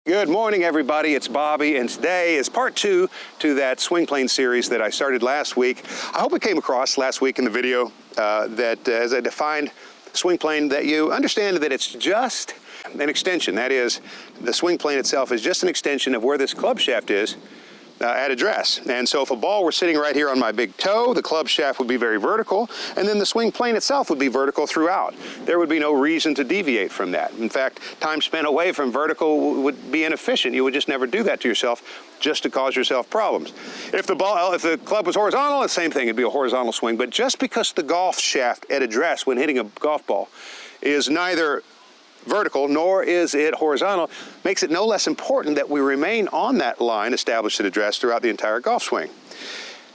Good morning, everybody. It's Bobby, and today is part 2 to that swing plane series that I started last week. I hope it came across last week in the video that as I defined swing plane, that you understand that it's just an extension. That is, the swing plane itself is just an extension of where this club shaft is at address. And so if a ball were sitting right here on my big toe, the club shaft would be very vertical, and then the swing plane itself would be vertical throughout. There would be no reason to deviate from that. In fact, time spent away from vertical would be inefficient. You would just never do that to yourself just to cause yourself problems. If the club was horizontal, the same thing, it'd be a horizontal swing. But just because the golf shaft at address when hitting a golf ball is neither vertical nor is it horizontal, makes it no less important that we remain on that line established at address throughout the entire golf swing.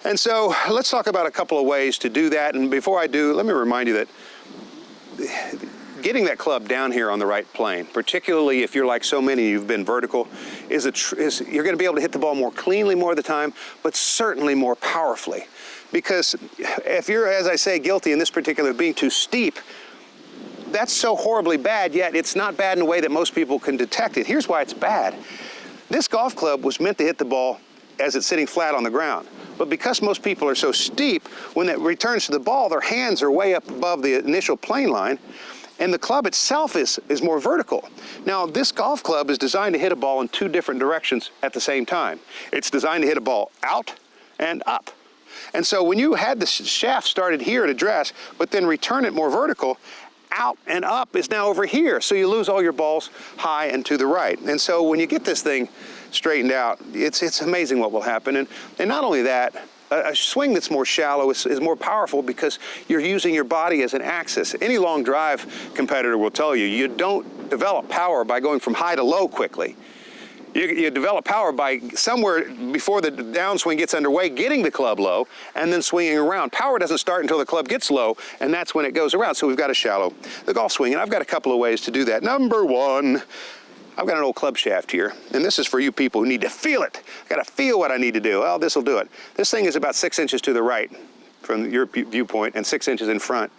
And so let's talk about a couple of ways to do that. And before I do, let me remind you that getting that club down here on the right plane, particularly if you're like so many, you've been vertical, you're going to be able to hit the ball more cleanly more of the time, but certainly more powerfully. Because if you're, as I say, guilty in this particular being too steep, that's so horribly bad, yet it's not bad in a way that most people can detect it. Here's why it's bad. This golf club was meant to hit the ball as it's sitting flat on the ground. But because most people are so steep, when it returns to the ball, their hands are way up above the initial plane line, and the club itself is more vertical. Now, this golf club is designed to hit a ball in two different directions at the same time. It's designed to hit a ball out and up. And so when you had the shaft started here at address, but then return it more vertical, out and up is now over here. So you lose all your balls high and to the right. And so when you get this thing straightened out, it's amazing what will happen. And not only that, a swing that's more shallow is more powerful because you're using your body as an axis. Any long drive competitor will tell you, you don't develop power by going from high to low quickly. You develop power by somewhere before the downswing gets underway, getting the club low, and then swinging around. Power doesn't start until the club gets low, and that's when it goes around. So we've got to shallow the golf swing, and I've got a couple of ways to do that. Number one, I've got an old club shaft here, and this is for you people who need to feel it. I've got to feel what I need to do. Well, this will do it. This thing is about 6 inches to the right from your viewpoint and 6 inches in front.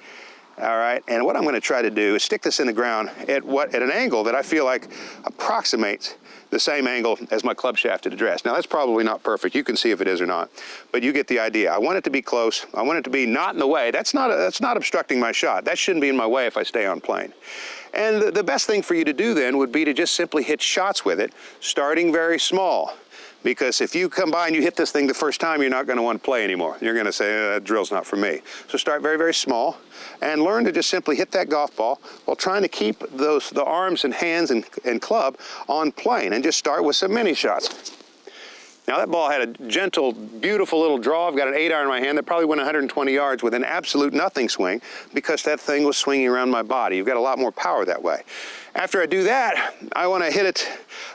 All right, and what I'm going to try to do is stick this in the ground at an angle that I feel like approximates the same angle as my club shaft at address. Now, that's probably not perfect. You can see if it is or not, but you get the idea. I want it to be close. I want it to be not in the way. That's not obstructing my shot. That shouldn't be in my way if I stay on plane. And the best thing for you to do then would be to just simply hit shots with it, starting very small. Because if you come by and you hit this thing the first time, you're not going to want to play anymore. You're going to say, that drill's not for me. So start very, very small and learn to just simply hit that golf ball while trying to keep the arms and hands and club on plane, and just start with some mini shots. Now, that ball had a gentle, beautiful little draw. I've got an 8-iron in my hand that probably went 120 yards with an absolute nothing swing because that thing was swinging around my body. You've got a lot more power that way. After I do that, I want to hit it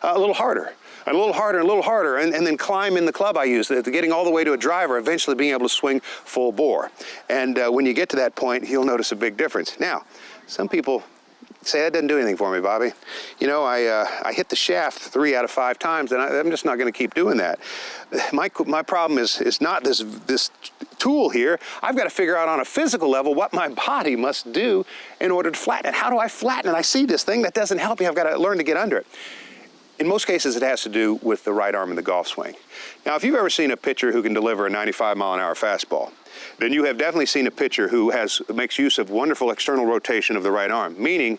a little harder. And a little harder and a little harder, and then climb in the club I use, getting all the way to a driver, eventually being able to swing full bore. And when you get to that point, you'll notice a big difference. Now, some people say, that doesn't do anything for me, Bobby. You know, I hit the shaft 3 out of 5 times, and I'm just not going to keep doing that. My problem is not this tool here. I've got to figure out on a physical level what my body must do in order to flatten it. How do I flatten it? I see this thing that doesn't help me. I've got to learn to get under it. In most cases, it has to do with the right arm in the golf swing. Now, if you've ever seen a pitcher who can deliver a 95-mile-an-hour fastball, then you have definitely seen a pitcher who makes use of wonderful external rotation of the right arm, meaning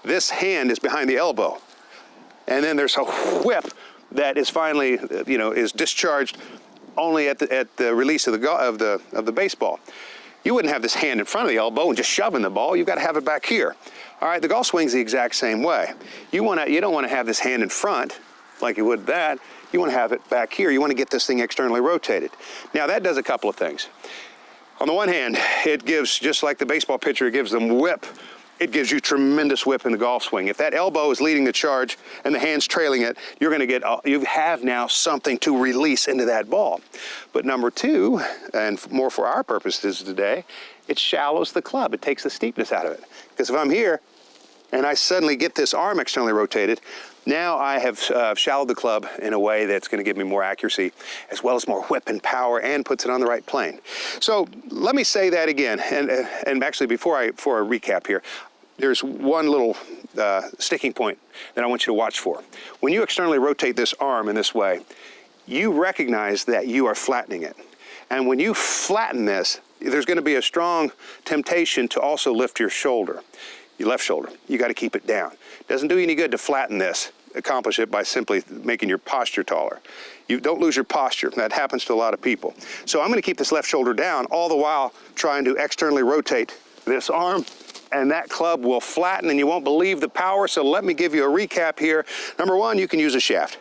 this hand is behind the elbow. And then there's a whip that is finally, is discharged only at the release of the baseball. You wouldn't have this hand in front of the elbow and just shoving the ball. You've got to have it back here. All right, the golf swing's the exact same way. You don't want to have this hand in front like you would that. You want to have it back here. You want to get this thing externally rotated. Now, that does a couple of things. On the one hand, it gives, just like the baseball pitcher, it gives them whip. It gives you tremendous whip in the golf swing. If that elbow is leading the charge and the hand's trailing it, you're going to get, you have now something to release into that ball. But number two, and more for our purposes today, it shallows the club. It takes the steepness out of it. Because if I'm here and I suddenly get this arm externally rotated, now I have shallowed the club in a way that's going to give me more accuracy, as well as more whip and power, and puts it on the right plane. So let me say that again, and actually before I recap here, there's one little sticking point that I want you to watch for. When you externally rotate this arm in this way, you recognize that you are flattening it. And when you flatten this, there's going to be a strong temptation to also lift your shoulder, your left shoulder. You got to keep it down. It doesn't do you any good to flatten this. Accomplish it by simply making your posture taller. You don't lose your posture. That happens to a lot of people. So I'm going to keep this left shoulder down, all the while trying to externally rotate this arm, and that club will flatten and you won't believe the power. So let me give you a recap here. Number one, you can use a shaft.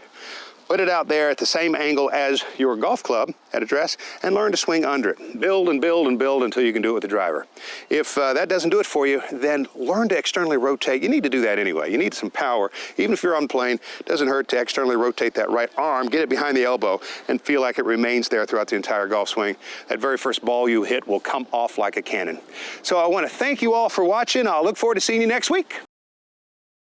Put it out there at the same angle as your golf club at address and learn to swing under it. Build and build and build until you can do it with the driver. If that doesn't do it for you, then learn to externally rotate. You need to do that anyway. You need some power. Even if you're on plane, it doesn't hurt to externally rotate that right arm, get it behind the elbow, and feel like it remains there throughout the entire golf swing. That very first ball you hit will come off like a cannon. So I want to thank you all for watching. I'll look forward to seeing you next week.